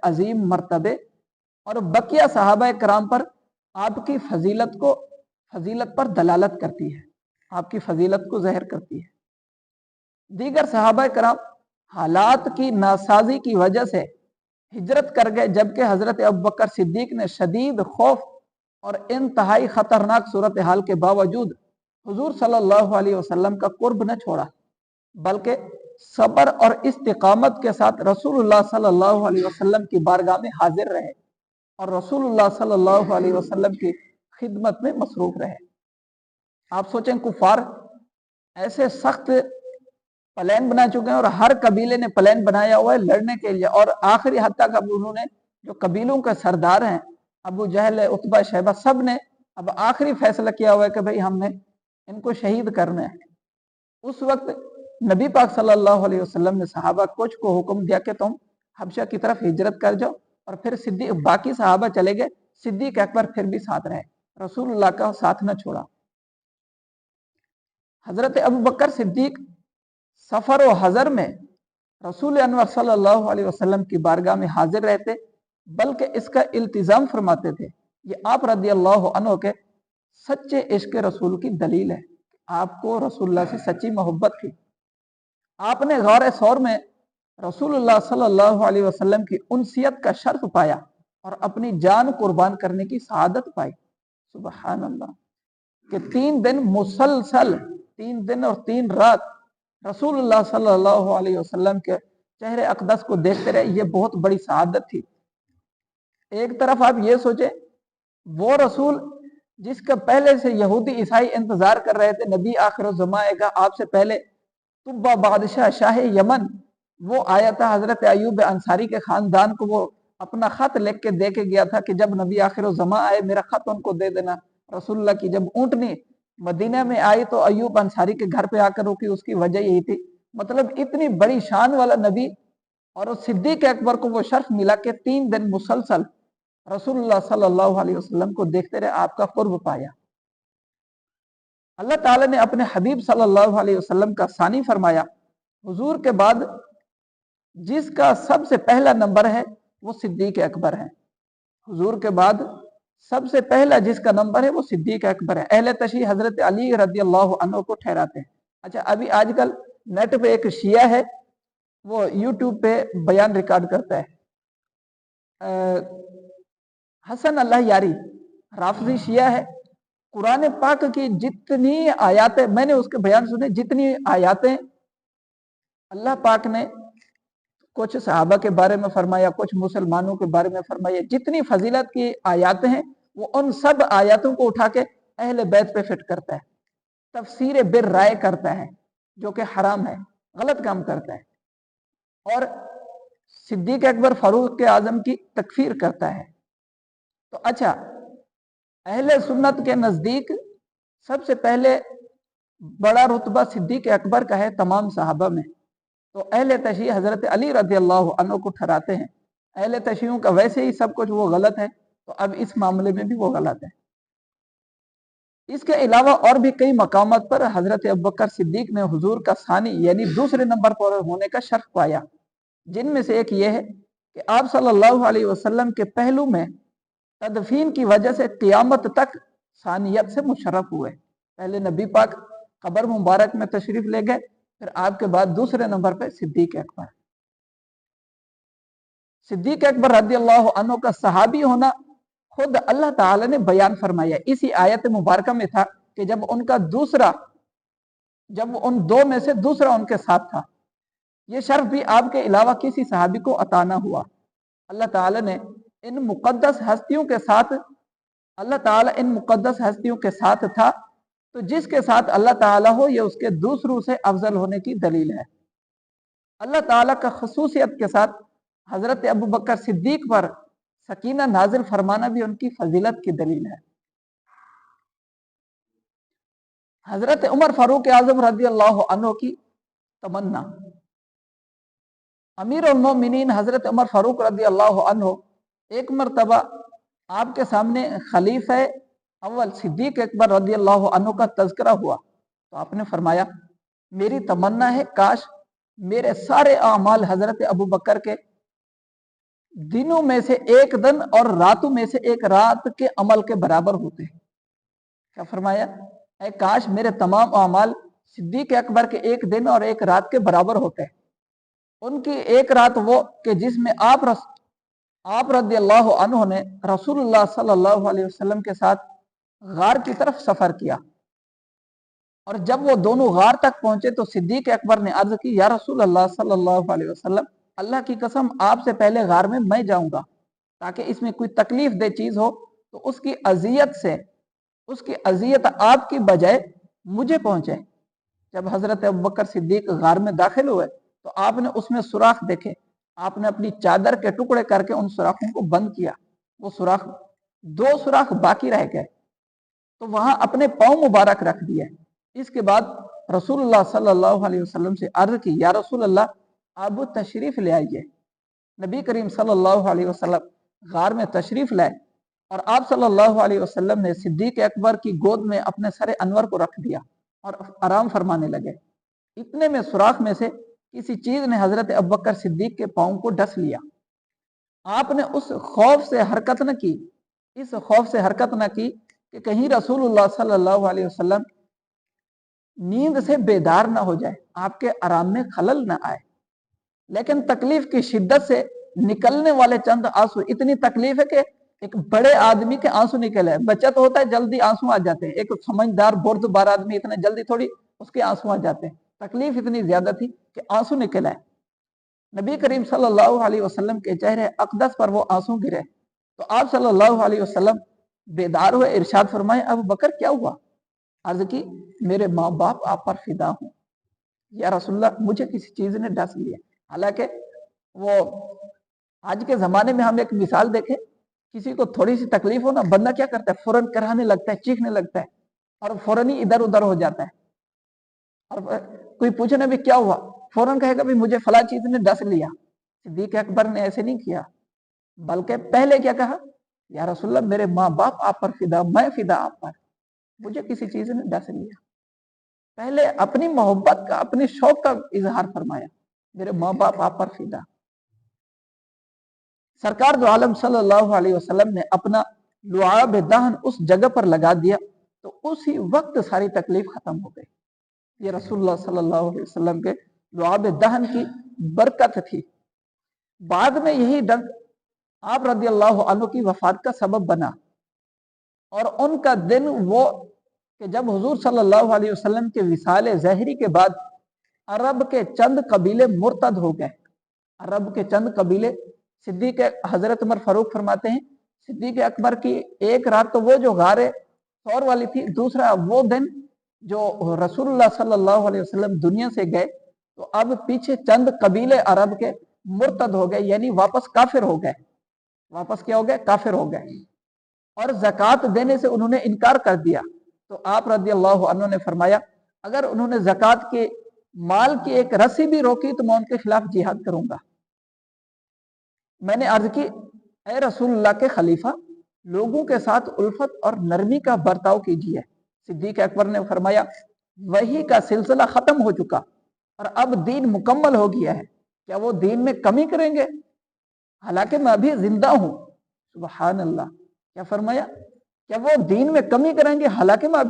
عظیم مرتبے اور بقیہ صحابہ کرام پر آپ کی فضیلت پر دلالت کرتی ہے، آپ کی فضیلت کو ظاہر کرتی ہے۔ دیگر صحابہ کرام حالات کی ناسازی کی وجہ سے ہجرت کر گئے، جبکہ حضرت ابوبکر صدیق نے شدید خوف اور انتہائی خطرناک صورتحال کے باوجود حضور صلی اللہ علیہ وسلم کا قرب نہ چھوڑا، بلکہ صبر اور استقامت کے ساتھ رسول اللہ صلی اللہ علیہ وسلم کی بارگاہ میں حاضر رہے اور رسول اللہ صلی اللہ علیہ وسلم کی خدمت میں مصروف رہے۔ آپ سوچیں، کفار ایسے سخت پلان بنا چکے ہیں اور ہر قبیلے نے پلان بنایا ہوا ہے لڑنے کے لیے، اور آخری حد تک اب انہوں نے جو قبیلوں کے سردار ہیں، ابو جہل، عتبہ، شیبہ، سب نے اب آخری فیصلہ کیا ہوا ہے کہ بھئی ہم نے ان کو شہید کرنا ہے۔ اس وقت نبی پاک صلی اللہ علیہ وسلم نے صحابہ کچھ کو حکم دیا کہ تم حبشہ کی طرف ہجرت کر جاؤ، اور پھر صدیق، باقی صحابہ چلے گئے، صدیق اکبر پھر بھی ساتھ رہے، رسول اللہ کا ساتھ نہ چھوڑا۔ حضرت ابوبکر صدیق سفر و حضر میں رسول انور صلی اللہ علیہ وسلم کی بارگاہ میں حاضر رہتے، بلکہ اس کا التزام فرماتے تھے۔ یہ آپ رضی اللہ عنہ کے سچے عشق رسول کی دلیل ہے، آپ کو رسول اللہ سے سچی محبت تھی۔ آپ نے غار ثور میں رسول اللہ صلی اللہ علیہ وسلم کی انسیت کا شرف پایا اور اپنی جان قربان کرنے کی سعادت پائی۔ سبحان اللہ، کہ 3 دن مسلسل، 3 دن اور 3 رات رسول اللہ صلی اللہ علیہ وسلم کے چہرے اقدس کو دیکھتے رہے، یہ بہت بڑی سعادت تھی۔ ایک طرف آپ یہ سوچیں، وہ رسول جس کا پہلے سے یہودی عیسائی انتظار کر رہے تھے، نبی آخر الزماں کا آپ سے پہلے طبہ بادشاہ شاہ یمن، وہ آیا تھا حضرت ایوب انصاری کے خاندان کو، وہ اپنا خط لکھ کے دے کے گیا تھا کہ جب نبی آخر الزماں آئے میرا خط ان کو دے دینا۔ رسول اللہ کی جب اونٹنی مدینہ میں آئی تو ایوب انصاری کے گھر پہ آ کر رکی، اس کی وجہ یہی تھی۔ مطلب اتنی بڑی شان والا نبی اور اس صدیق اکبر کو وہ شرف ملا کہ 3 دن مسلسل رسول اللہ صلی اللہ علیہ وسلم کو دیکھتے رہے، آپ کا قرب پایا۔ اللہ تعالیٰ نے اپنے حبیب صلی اللہ علیہ وسلم کا ثانی فرمایا، حضور کے بعد جس کا سب سے پہلا نمبر ہے وہ صدیق اکبر ہے۔ حضور کے بعد سب سے پہلا جس کا نمبر ہے وہ صدیق اکبر ہے۔ اہل تشیع حضرت علی رضی اللہ عنہ کو ٹھہراتے ہیں۔ اچھا، ابھی آج کل نیٹ پہ ایک شیعہ ہے، وہ یوٹیوب پہ بیان ریکارڈ کرتا ہے، حسن اللہ یاری، رافضی شیعہ ہے۔ قرآن پاک کی جتنی آیاتیں میں نے اس کے بیان سنے، جتنی آیاتیں اللہ پاک نے کچھ صحابہ کے بارے میں فرمایا، کچھ مسلمانوں کے بارے میں فرمایا، جتنی فضیلت کی آیاتیں ہیں وہ ان سب آیاتوں کو اٹھا کے اہل بیت پہ فٹ کرتا ہے، تفسیر بر رائے کرتا ہے، جو کہ حرام ہے، غلط کام کرتا ہے، اور صدیق اکبر فاروق اعظم کی تکفیر کرتا ہے۔ تو اچھا، اہل سنت کے نزدیک سب سے پہلے بڑا رتبہ صدیق اکبر کا ہے تمام صحابہ میں، تو اہل تشیع حضرت علی رضی اللہ عنہ کو ٹھہراتے ہیں۔ اہل تشیعوں کا ویسے ہی سب کچھ وہ غلط ہے، تو اب اس معاملے میں بھی وہ غلط ہے۔ اس کے علاوہ اور بھی کئی مقامات پر حضرت ابوبکر صدیق نے حضور کا ثانی یعنی دوسرے نمبر پر ہونے کا شرف پایا، جن میں سے ایک یہ ہے کہ آپ صلی اللہ علیہ وسلم کے پہلو میں تدفین کی وجہ سے قیامت تک ثانیت سے مشرف ہوئے۔ پہلے نبی پاک قبر مبارک میں تشریف لے گئے، پھر آپ کے بعد دوسرے نمبر پہ صدیق اکبر۔ صدیق اکبر رضی اللہ عنہ کا صحابی ہونا خود اللہ تعالی نے بیان فرمایا، اسی آیت مبارکہ میں تھا کہ جب ان 2 میں سے دوسرا ان کے ساتھ تھا۔ یہ شرف بھی آپ کے علاوہ کسی صحابی کو عطا نہ ہوا۔ اللہ تعالی نے ان مقدس ہستیوں کے ساتھ تھا، تو جس کے ساتھ اللہ تعالیٰ ہو یہ اس کے دوسروں سے افضل ہونے کی دلیل ہے۔ اللہ تعالیٰ کا خصوصیت کے ساتھ حضرت ابوبکر صدیق پر سکینہ نازل فرمانا بھی ان کی فضیلت کی دلیل ہے۔ حضرت عمر فاروق اعظم رضی اللہ عنہ کی تمنا، امیر المومنین حضرت عمر فاروق رضی اللہ عنہ ایک مرتبہ آپ کے سامنے خلیفہ اول صدیق اکبر رضی اللہ عنہ کا تذکرہ ہوا، تو آپ نے فرمایا، میری تمنا ہے کاش میرے سارے اعمال حضرت ابوبکر کے دنوں میں سے ایک دن اور راتوں میں سے ایک رات کے عمل کے برابر ہوتے ہیں۔ کیا فرمایا؟ اے کاش میرے تمام اعمال صدیق اکبر کے ایک دن اور ایک رات کے برابر ہوتے ہیں۔ ان کی ایک رات وہ کہ جس میں آپ رضی اللہ عنہ نے رسول اللہ صلی اللہ علیہ وسلم کے ساتھ غار کی طرف سفر کیا، اور جب وہ دونوں غار تک پہنچے تو صدیق اکبر نے عرض کی، یا رسول اللہ صلی اللہ علیہ وسلم، اللہ کی قسم آپ سے پہلے غار میں جاؤں گا، تاکہ اس میں کوئی تکلیف دہ چیز ہو تو اس کی اذیت آپ کی بجائے مجھے پہنچے۔ جب حضرت ابوبکر صدیق غار میں داخل ہوئے تو آپ نے اس میں سوراخ دیکھے، آپ نے اپنی چادر کے ٹکڑے کر کے ان سوراخوں کو بند کیا، وہ دو سوراخ باقی رہ گئے، تو وہاں اپنے پاؤں مبارک رکھ دیے۔ اس کے بعد رسول اللہ صلی اللہ علیہ وسلم سے عرض کی، یا رسول اللہ اب تشریف لے آئیے۔ نبی کریم صلی اللہ علیہ وسلم غار میں تشریف لائے، اور آپ صلی اللہ علیہ وسلم نے صدیق اکبر کی گود میں اپنے سر انور کو رکھ دیا اور آرام فرمانے لگے۔ اتنے میں سوراخ میں سے کسی چیز نے حضرت ابوبکر صدیق کے پاؤں کو ڈس لیا۔ آپ نے اس خوف سے حرکت نہ کی کہ کہیں رسول اللہ صلی اللہ علیہ وسلم نیند سے بیدار نہ ہو جائے، آپ کے آرام میں خلل نہ آئے۔ لیکن تکلیف کی شدت سے نکلنے والے چند آنسو، اتنی تکلیف ہے کہ ایک بڑے آدمی کے آنسو نکلے، بچہ تو ہوتا ہے جلدی آنسو آ جاتے ہیں، ایک سمجھدار بردبار آدمی اتنا جلدی تھوڑی اس کے آنسو آ جاتے ہیں، تکلیف اتنی زیادہ تھی کہ آنسو نکل آئے۔ نبی کریم صلی اللہ علیہ وسلم کے چہرے اقدس پر وہ آنسو گرے تو آپ صلی اللہ علیہ وسلم بیدار ہوئے، ارشاد فرمائے، ابو بکر کیا ہوا؟ عرض کی، میرے ماں باپ آپ پر فدا ہوں یا رسول اللہ، مجھے کسی چیز نے ڈس لیا۔ حالانکہ وہ آج کے زمانے میں ہم ایک مثال دیکھیں، کسی کو تھوڑی سی تکلیف ہو نا، بندہ کیا کرتا ہے، فوراً کرانے لگتا ہے، چیخنے لگتا ہے، اور فوراً ہی ادھر ادھر ہو جاتا ہے، اور کوئی پوچھے نا بھی کیا ہوا، فوراً کہے گا بھی مجھے فلاں چیز نے ڈس لیا۔ صدیق اکبر نے ایسے نہیں کیا، بلکہ پہلے کیا کہا، یا رسول اللہ میرے ماں باپ آپ پر فدا، میں فدا آپ پر، مجھے کسی چیز نے ڈس لیا۔ پہلے اپنی محبت کا، اپنے شوق کا اظہار فرمایا، میرے ماں باپ آپ پر فدا۔ سرکار دو عالم صلی اللہ علیہ وسلم نے اپنا لعاب دہن اس جگہ پر لگا دیا تو اسی وقت ساری تکلیف ختم ہو گئی۔ یہ رسول اللہ صلی اللہ علیہ وسلم کے لعاب دہن کی برکت تھی۔ بعد میں یہی ڈنک آپ رضی اللہ عنہ کی وفات کا سبب بنا، اور ان کا دن وہ کہ جب حضور صلی اللہ علیہ وسلم کے وصال ظاہری کے بعد عرب کے چند قبیلے مرتد ہو گئے۔ عرب کے چند قبیلے، صدیق حضرت عمر فاروق فرماتے ہیں، صدیق اکبر کی ایک رات تو وہ جو غار ثور والی تھی، دوسرا وہ دن جو رسول اللہ صلی اللہ علیہ وسلم دنیا سے گئے، تو اب پیچھے چند قبیلے عرب کے مرتد ہو گئے، یعنی واپس کافر ہو گئے۔ واپس کیا ہو گئے؟ کافر ہو گئے، اور زکوٰۃ دینے سے انہوں نے انکار کر دیا۔ تو آپ رضی اللہ عنہ نے فرمایا، اگر انہوں نے زکوٰۃ کے مال کی ایک رسی بھی روکی تو میں ان کے خلاف جہاد کروں گا۔ میں نے عرض کی، اے رسول اللہ کے خلیفہ، لوگوں کے ساتھ الفت اور نرمی کا برتاؤ کیجیے۔ صدیق اکبر نے فرمایا، وحی کا سلسلہ ختم ہو چکا اور اب دین مکمل ہو گیا ہے، کیا وہ دین میں کمی کریں گے؟ حالانکہ میں ابھی زندہ ہوں۔ سبحان اللہ، کیا فرمایا؟ کیا وہ دین میں کمی کریں گے حالانکہ میں ابھی